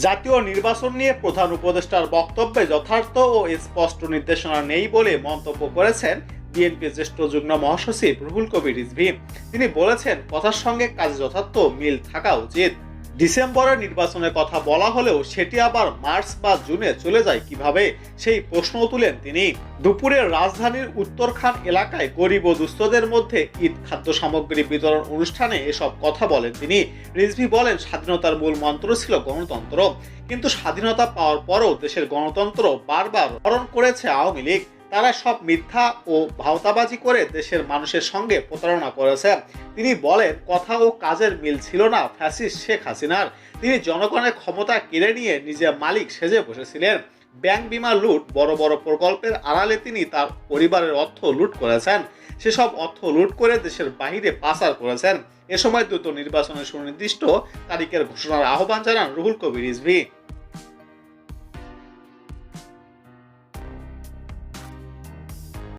জাতীয় নির্বাচন নিয়ে প্রধান উপদেষ্টার বক্তব্যে যথার্থ ও স্পষ্ট নির্দেশনা নেই বলে মন্তব্য করেছেন বিএনপির জ্যেষ্ঠ যুগ্ম মহাসচিব রুহুল কবির রিজভী। তিনি বলেছেন, কথার সঙ্গে কাজে যথার্থ মিল থাকা উচিত। ডিসেম্বরের নির্বাচনের কথা বলা হলেও সেটি আবার মার্চ বা জুনে চলে যায় কিভাবে, সেই প্রশ্নও তুলেন তিনি। দুপুরে রাজধানীর উত্তরখান এলাকায় গরিব ও দুস্থদের মধ্যে ঈদ খাদ্য সামগ্রী বিতরণ অনুষ্ঠানে এসব কথা বলেন তিনি। রিজভী বলেন, স্বাধীনতার মূল মন্ত্র ছিল গণতন্ত্র, কিন্তু স্বাধীনতা পাওয়ার পরও দেশের গণতন্ত্র বারবার হরণ করেছে আওয়ামী লীগ। তারা সব মিথ্যা ও ভাওতাবাজি করে দেশের মানুষের সঙ্গে প্রতারণা করেছে। তিনি বলেন, কথা ও কাজের মিল ছিল না ফ্যাসিস্ট শেখ হাসিনার। তিনি জনগণের ক্ষমতা কেড়ে নিয়ে নিজে মালিক সেজে বসেছিলেন। ব্যাংক বিমা লুট, বড় বড় প্রকল্পের আড়ালে তিনি তার পরিবারের অর্থ লুট করেছেন। সেসব অর্থ লুট করে দেশের বাহিরে পাচার করেছেন। এ সময় দ্রুত নির্বাচনের সুনির্দিষ্ট তারিখের ঘোষণার আহ্বান জানান রুহুল কবির রিজভী।